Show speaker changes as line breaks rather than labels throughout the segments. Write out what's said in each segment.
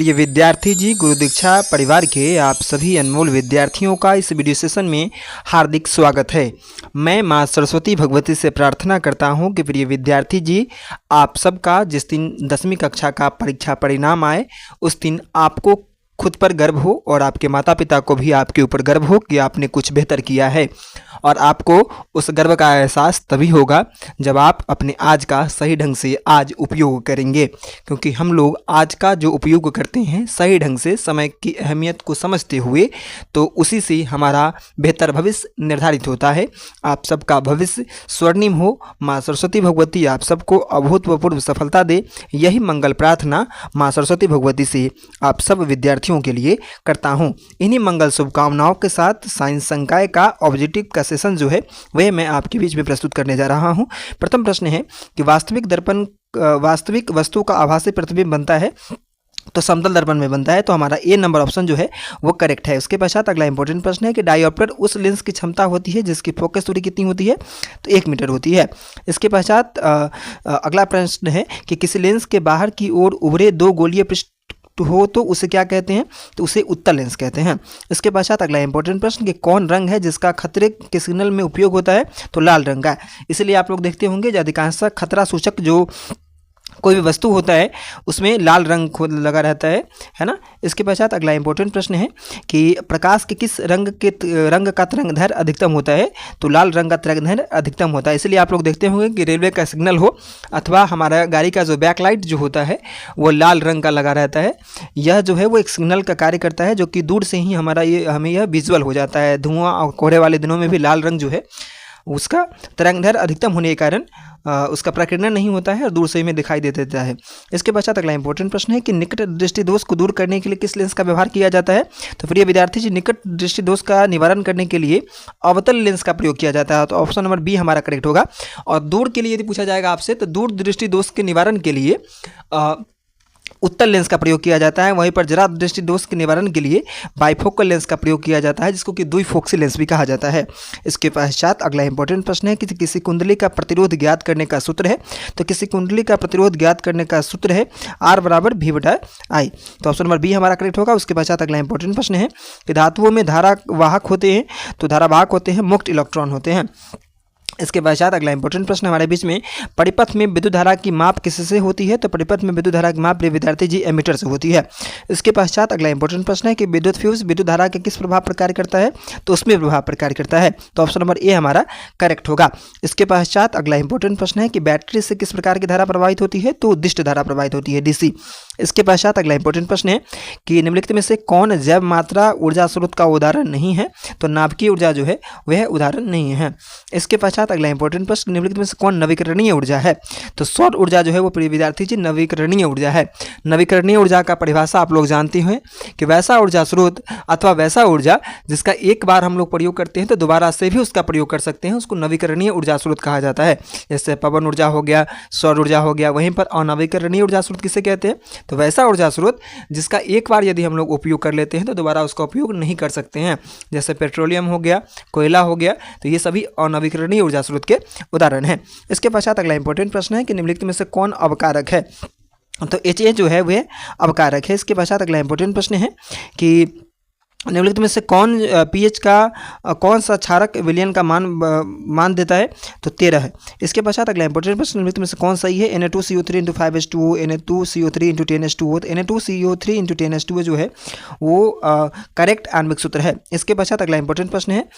प्रिय विद्यार्थी जी, गुरु दीक्षा परिवार के आप सभी अनमोल विद्यार्थियों का इस वीडियो सेशन में हार्दिक स्वागत है। मैं माँ सरस्वती भगवती से प्रार्थना करता हूँ कि प्रिय विद्यार्थी जी, आप सबका जिस दिन 10वीं कक्षा का परीक्षा परिणाम आए उस दिन आपको खुद पर गर्व हो और आपके माता पिता को भी आपके ऊपर गर्व हो कि आपने कुछ बेहतर किया है। और आपको उस गर्व का एहसास तभी होगा जब आप अपने आज का सही ढंग से आज उपयोग करेंगे, क्योंकि हम लोग आज का जो उपयोग करते हैं सही ढंग से समय की अहमियत को समझते हुए, तो उसी से हमारा बेहतर भविष्य निर्धारित होता है। आप सबका भविष्य स्वर्णिम हो। माँ सरस्वती भगवती आप सबको अभूतपूर्व सफलता दे, यही मंगल प्रार्थना माँ सरस्वती भगवती से आप सब विद्यार्थियों के लिए करता हूँ। इन्हीं मंगल शुभकामनाओं के साथ साइंस संकाय का ऑब्जेक्टिव का सेशन जो है वह मैं आपके बीच में प्रस्तुत करने जा रहा हूं। प्रथम प्रश्न है कि वास्तविक वस्तु का आभासी प्रतिबिंब बनता है तो समतल दर्पण में बनता है, तो हमारा ए नंबर ऑप्शन जो है वो करेक्ट है। उसके पश्चात अगला इंपॉर्टेंट प्रश्न है कि डायोप्टर उस लेंस की क्षमता होती है जिसकी फोकस दूरी कितनी होती है, तो 1 मीटर होती है। इसके पश्चात अगला प्रश्न है कि किसी लेंस के बाहर की ओर उभरे 2 गोलीय पृष्ठ हो तो उसे क्या कहते हैं, तो उसे उत्तल लेंस कहते हैं। इसके पश्चात अगला इंपॉर्टेंट प्रश्न कि कौन रंग है जिसका खतरे के सिग्नल में उपयोग होता है, तो लाल रंग का। इसलिए आप लोग देखते होंगे जो अधिकांश खतरा सूचक जो कोई भी वस्तु होता है उसमें लाल रंग लगा रहता है ना। इसके पश्चात अगला इंपॉर्टेंट प्रश्न है कि प्रकाश के किस रंग का तरंगदैर्घ्य अधिकतम होता है, तो लाल रंग का तरंगदैर्घ्य अधिकतम होता है। इसलिए आप लोग देखते होंगे कि रेलवे का सिग्नल हो अथवा हमारा गाड़ी का जो बैकलाइट जो होता है वो लाल रंग का लगा रहता है। यह जो है वो एक सिग्नल का कार्य करता है, जो कि दूर से ही हमें यह विजुअल हो जाता है। धुआं और कोहरे वाले दिनों में भी लाल रंग जो है उसका तरंगदैर्घ्य अधिकतम होने के कारण उसका प्रकीर्णन नहीं होता है और दूर से ही में दिखाई दे देता है। इसके पश्चात अगला इंपॉर्टेंट प्रश्न है कि निकट दृष्टि दोष को दूर करने के लिए किस लेंस का व्यवहार किया जाता है, तो प्रिय विद्यार्थी जी, निकट दृष्टि दोष का निवारण करने के लिए अवतल लेंस का प्रयोग किया जाता है, तो ऑप्शन नंबर बी हमारा करेक्ट होगा। और दूर के लिए यदि पूछा जाएगा आपसे, तो दूर दृष्टि दोष के निवारण के लिए उत्तल लेंस का प्रयोग किया जाता है। वहीं पर जरा दृष्टि दोष के निवारण के लिए बाइफोकल लेंस का प्रयोग किया जाता है, जिसको कि द्विफोक्सी लेंस भी कहा जाता है। इसके पश्चात अगला इंपॉर्टेंट प्रश्न है कि किसी कुंडली का प्रतिरोध ज्ञात करने का सूत्र है, तो किसी कुंडली का प्रतिरोध ज्ञात करने का सूत्र है R = V/I, तो ऑप्शन नंबर बी हमारा करेक्ट होगा। उसके पश्चात अगला इंपॉर्टेंट प्रश्न है कि धातुओं में धारावाहक होते हैं, तो धारावाहक होते हैं, मुक्त इलेक्ट्रॉन होते हैं। इसके पश्चात अगला इंपॉर्टेंट प्रश्न हमारे बीच में परिपथ में विद्युत धारा की माप किससे होती है, तो परिपथ में विद्युत धारा की माप प्रिय विद्यार्थी जी एमीटर से होती है। इसके पश्चात अगला इंपॉर्टेंट प्रश्न है कि विद्युत फ्यूज विद्युत धारा के किस प्रभाव पर कार्य करता है, तो उसमें प्रभाव पर कार्य करता है, तो ऑप्शन नंबर ए हमारा करेक्ट होगा। इसके पश्चात अगला इंपॉर्टेंट प्रश्न है कि बैटरी से किस प्रकार की धारा प्रवाहित होती है, तो उद्दिष्ट धारा प्रवाहित होती है, DC। इसके पश्चात अगला इंपॉर्टेंट प्रश्न है कि निम्नलिखित में से कौन जैव मात्रा ऊर्जा स्रोत का उदाहरण नहीं है, तो नाभिकीय ऊर्जा जो है वह उदाहरण नहीं है। इसके पश्चात अगला इंपॉर्टेंट प्रश्न निम्नलिखित में से कौन नवीकरणीय ऊर्जा है, तो सौर ऊर्जा जो है वो प्रिय विद्यार्थी जी नवीकरणीय ऊर्जा है। नवीकरणीय ऊर्जा का परिभाषा आप लोग जानते हैं कि वैसा ऊर्जा स्रोत अथवा वैसा ऊर्जा जिसका एक बार हम लोग प्रयोग करते हैं तो दोबारा से भी उसका प्रयोग कर सकते हैं, उसको नवीकरणीय ऊर्जा स्रोत कहा जाता है। जैसे पवन ऊर्जा हो गया, सौर ऊर्जा हो गया। वहीं पर अनवीकरणीय ऊर्जा स्रोत किसे कहते हैं, तो वैसा ऊर्जा स्रोत जिसका एक बार यदि हम लोग उपयोग कर लेते हैं तो दोबारा उसका उपयोग नहीं कर सकते हैं। जैसे पेट्रोलियम हो गया, कोयला हो गया, तो ये सभी अनवीकरणीय ऊर्जा स्रोत के उदाहरण है। इसके पश्चात अगला इंपॉर्टेंट प्रश्न है कि निम्नलिखित में से कौन अवकारक है, तो HA जो है वह अवकारक है। इसके पश्चात अगला इंपॉर्टेंट प्रश्न है कि निम्नलिखित में से कौन pH का कौन सा क्षारक विलयन का मान देता है, तो 13 है। इसके पश्चात अगला इंपॉर्टेंट प्रश्न निम्नलिखित में से कौन सही है, Na2CO3 × 5H2O, Na2CO3 × 10H2O, तो Na2CO3 × 10H2O जो है वो करेक्ट आणविक सूत्र है। इसके पश्चात अगला इंपॉर्टेंट प्रश्न है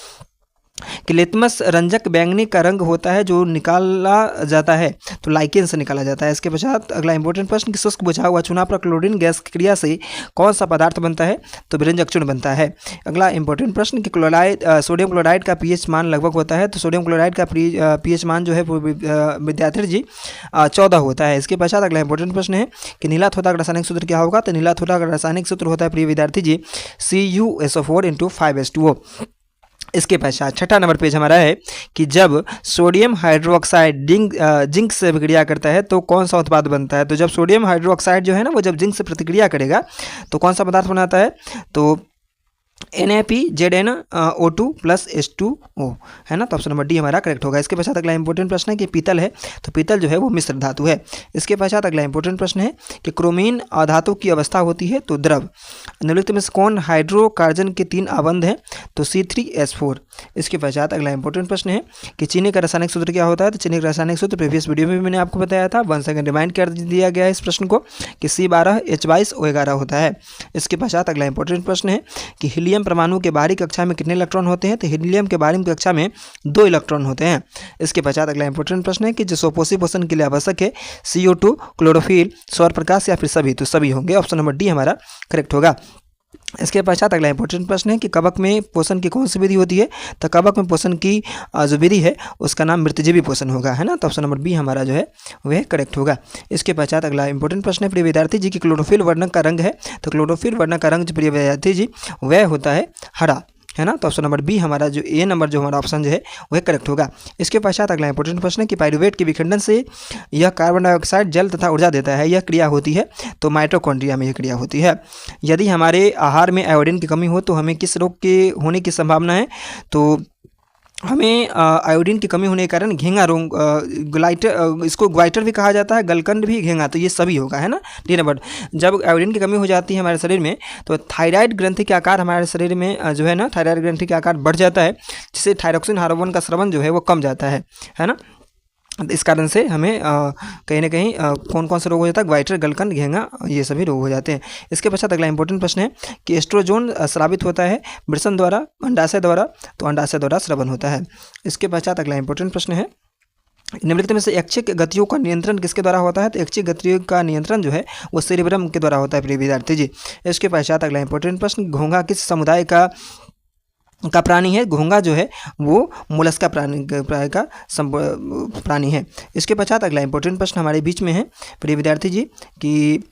कि लिटमस रंजक बैंगनी का रंग होता है जो निकाला जाता है, तो लाइकेन से निकाला जाता है। इसके पश्चात अगला इंपॉर्टेंट प्रश्न कि शुष्क बुझा हुआ चूना पर क्लोरीन गैस की क्रिया से कौन सा पदार्थ बनता है, तो विरंजक चूर्ण बनता है। अगला इंपॉर्टेंट प्रश्न कि सोडियम क्लोराइड का pH मान लगभग होता है, तो सोडियम क्लोराइड का pH मान जो है विद्यार्थी जी 14 होता है। इसके पश्चात अगला इंपॉर्टेंट प्रश्न है कि नीला थोड़ा का रासायनिक सूत्र क्या होगा, तो नीला थोड़ा का रासायनिक सूत्र होता है प्रिय विद्यार्थी जी CuSO4 × 5H2O। इसके पश्चात छठा नंबर पेज हमारा है कि जब सोडियम हाइड्रोक्साइड जिंक से प्रतिक्रिया करता है तो कौन सा उत्पाद बनता है, तो जब सोडियम हाइड्रोक्साइड जो है ना वो जब जिंक से प्रतिक्रिया करेगा तो कौन सा पदार्थ बनाता है, तो NaPZnO2 प्लस H2O, है ना। तो ऑप्शन नंबर डी हमारा करेक्ट होगा। इसके पश्चात अगला इंपॉर्टेंट प्रश्न है कि पीतल है, तो पीतल जो है वो मिश्र धातु है। इसके पश्चात अगला इंपॉर्टेंट प्रश्न है कि क्रोमीन अधातु की अवस्था होती है तो द्रव। निम्नलिखित में से कौन हाइड्रोकार्बन के 3 आबंध हैं, तो C3H4। इसके पश्चात अगला इंपॉर्टेंट प्रश्न है कि चीनी का रासायनिक सूत्र क्या होता है, तो चीनी का रासायनिक सूत्र प्रीवियस वीडियो में भी मैंने आपको बताया था। 1 सेकंड रिमाइंड कर दिया गया है इस प्रश्न को कि C12H22O11 होता है। इसके पश्चात अगला इंपॉर्टेंट प्रश्न है कि हीलियम परमाणु के बाहरी कक्षा में कितने इलेक्ट्रॉन होते हैं, तो हीलियम के बाहरी कक्षा में 2 इलेक्ट्रॉन होते हैं। इसके पश्चात अगला इंपॉर्टेंट प्रश्न है कि जो पोषण के लिए आवश्यक है CO2, क्लोरोफिल, सौर प्रकाश या फिर सभी, तो सभी होंगे। ऑप्शन नंबर डी हमारा करेक्ट होगा। इसके पश्चात अगला इंपॉर्टेंट प्रश्न है कि कवक में पोषण की कौन सी विधि होती है, तो कवक में पोषण की जो विधि है उसका नाम मृतजीवी पोषण होगा, है ना। तो ऑप्शन नंबर बी हमारा जो है वह करेक्ट होगा। इसके पश्चात अगला इंपॉर्टेंट प्रश्न है प्रिय विद्यार्थी जी की क्लोरोफिल वर्णक का रंग है, तो क्लोरोफिल वर्णक का रंग जो प्रिय विद्यार्थी जी वह होता है हरा, है ना। तो ऑप्शन नंबर बी हमारा जो ए नंबर जो हमारा ऑप्शन जो है वह करेक्ट होगा। इसके पश्चात अगला इंपॉर्टेंट प्रश्न है कि पाइरुवेट के विखंडन से यह कार्बन डाइऑक्साइड, जल तथा ऊर्जा देता है, यह क्रिया होती है, तो माइटोकॉन्ड्रिया में यह क्रिया होती है। यदि हमारे आहार में आयोडीन की कमी हो तो हमें किस रोग के होने की संभावना है, तो हमें आयोडीन की कमी होने के कारण घेंगा रोग, इसको ग्वाइटर भी कहा जाता है, गलकंड भी, घेंगा, तो ये सभी होगा, है ना। D number. जब आयोडीन की कमी हो जाती है हमारे शरीर में तो थायराइड ग्रंथि के आकार हमारे शरीर में जो है ना, थायराइड ग्रंथि के आकार बढ़ जाता है, जिससे थायरोक्सिन हार्मोन का स्रवण जो है वो कम जाता है ना। इस कारण से हमें कहीं ना कहीं कौन कौन से रोग हो जाता है, ग्वाइटर, गलकंड, घेंगा, ये सभी रोग हो जाते हैं। इसके पश्चात अगला इंपॉर्टेंट प्रश्न है कि एस्ट्रोजोन स्रावित होता है वृषण द्वारा, अंडाशय द्वारा, तो अंडाशय द्वारा स्रवण होता है। इसके पश्चात अगला इंपॉर्टेंट प्रश्न है निम्नलिखित में से ऐच्छिक गतियों का नियंत्रण किसके द्वारा होता है, तो ऐच्छिक गतियों का नियंत्रण जो है वो सेरिब्रम के द्वारा होता है प्रिय विद्यार्थी जी। इसके पश्चात अगला इंपॉर्टेंट प्रश्न, घोंघा किस समुदाय का प्राणी है, घोंघा जो है वो मोलस्का प्राणी है। इसके पश्चात अगला इंपॉर्टेंट प्रश्न हमारे बीच में है प्रिय विद्यार्थी जी कि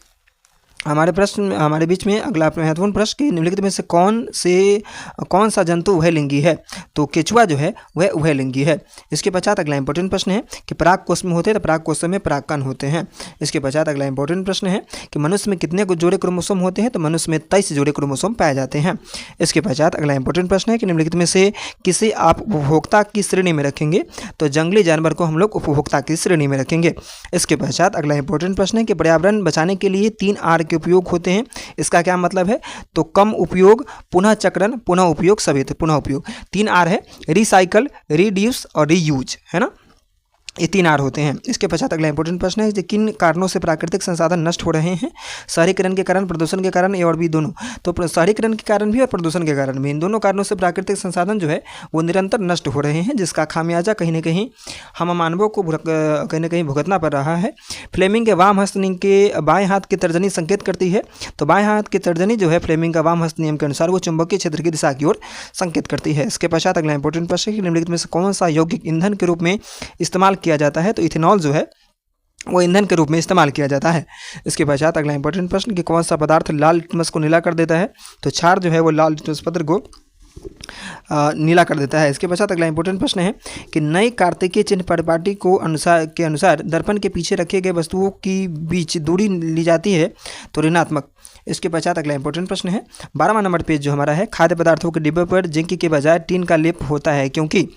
हमारे बीच में अगला महत्वपूर्ण प्रश्न कि निम्नलिखित में से कौन सा जंतु उभयलिंगी है, तो केचुआ जो है वह उभयलिंगी है। इसके पश्चात अगला इंपॉर्टेंट प्रश्न है कि पराग कोष में होते हैं, तो पराग कोष में परागकण होते हैं। इसके पश्चात अगला इंपॉर्टेंट प्रश्न है कि मनुष्य में कितने जोड़े क्रोमोसोम होते हैं, तो मनुष्य में 23 जोड़े क्रोमोसोम पाए जाते हैं। इसके पश्चात अगला इंपॉर्टेंट प्रश्न है कि निम्नलिखित में से किसे आप उपभोक्ता की श्रेणी में रखेंगे, तो जंगली जानवर को हम लोग उपभोक्ता की श्रेणी में रखेंगे। इसके पश्चात अगला इंपॉर्टेंट प्रश्न है कि पर्यावरण बचाने के लिए 3 R के उपयोग होते हैं, इसका क्या मतलब है, तो कम उपयोग, पुनः चक्रण, पुनः उपयोग, सभी, तो पुनः उपयोग। 3 R है, रिसाइकल, रिड्यूस और रीयूज, है ना, ये 3 R होते हैं। इसके पश्चात अगला इंपॉर्टेंट प्रश्न है कि किन कारणों से प्राकृतिक संसाधन नष्ट हो रहे हैं, शहरीकरण के कारण, प्रदूषण के कारण, ए और बी दोनों, तो शहरीकरण के कारण भी और प्रदूषण के कारण भी, इन दोनों कारणों से प्राकृतिक संसाधन जो है वो निरंतर नष्ट हो रहे हैं, जिसका खामियाजा कहीं ना कहीं हम मानवों को कहीं ना कहीं भुगतना पड़ रहा है। फ्लेमिंग के वाम हस्त नियम के बाएं हाथ की तर्जनी संकेत करती है, तो बाएं हाथ की तर्जनी जो है फ्लेमिंग का वाम हस्त नियम के अनुसार वो चुंबकीय क्षेत्र की दिशा की ओर संकेत करती है। इसके पश्चात अगला इंपॉर्टेंट प्रश्न है कि निम्नलिखित में से कौन सा यौगिक ईंधन के रूप में इस्तेमाल किया जाता है, तो इथेनॉल जो है वो ईंधन के रूप में इस्तेमाल किया जाता है। इसके पश्चात अगला इंपॉर्टेंट प्रश्न कि कौन सा पदार्थ लाल लिटमस को नीला कर देता है, तो क्षार जो है वो लाल लिटमस पत्र को नीला कर देता है। इसके पश्चात अगला इंपॉर्टेंट प्रश्न है कि नई कार्तिकीय चिन्ह परिपाटी को अनुसार दर्पण के पीछे रखे गए वस्तुओं की बीच दूरी ली जाती है, तो ऋणात्मक। इसके पश्चात अगला इंपॉर्टेंट प्रश्न है 12वां नंबर पेज जो हमारा है, खाद्य पदार्थों के डिब्बे पर जिंक के बजाय टीन का लेप होता है क्योंकि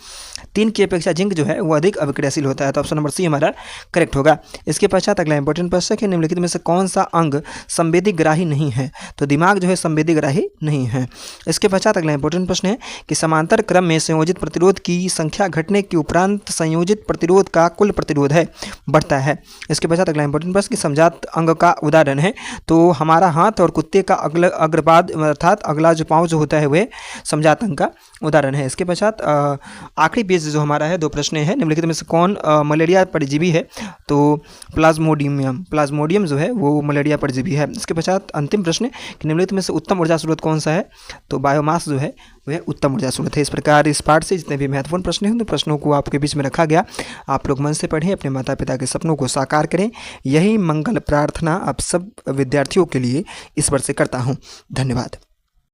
टीन की अपेक्षा जिंक जो है वो अधिक अविक्रियाशील होता है, तो ऑप्शन नंबर सी हमारा करेक्ट होगा। इसके पश्चात अगला इंपॉर्टेंट प्रश्न है निम्नलिखित में से कौन सा अंग संवेदीग्राही नहीं है, तो दिमाग जो है संवेदीग्राही नहीं है। इसके पश्चात अगला इंपॉर्टेंट प्रश्न है कि समांतर क्रम में संयोजित प्रतिरोध की संख्या घटने के उपरांत संयोजित प्रतिरोध का कुल प्रतिरोध है बढ़ता है। इसके पश्चात अगला इंपॉर्टेंट प्रश्न कि समजात अंग का उदाहरण है, तो हमारा हाथ और कुत्ते का अग्रपाद अर्थात अगला जो पाँव जो होता है वह समजात अंग का उदाहरण है। इसके पश्चात आखिरी पेज जो हमारा है 2 प्रश्न है, निम्नलिखित में से कौन मलेरिया परजीवी है, तो प्लाज्मोडियम जो है वो मलेरिया परजीवी है। इसके पश्चात अंतिम प्रश्न कि निम्नलिखित में से उत्तम ऊर्जा स्रोत कौन सा है, तो बायोमास जो है वह उत्तम ऊर्जा स्रोत है। इस प्रकार इस पाठ से जितने भी महत्वपूर्ण प्रश्न हैं तो प्रश्नों को आपके बीच में रखा गया, आप लोग मन से पढ़ें, अपने माता पिता के सपनों को साकार करें, यही मंगल प्रार्थना आप सब विद्यार्थियों के लिए ईश्वर से करता हूँ। धन्यवाद।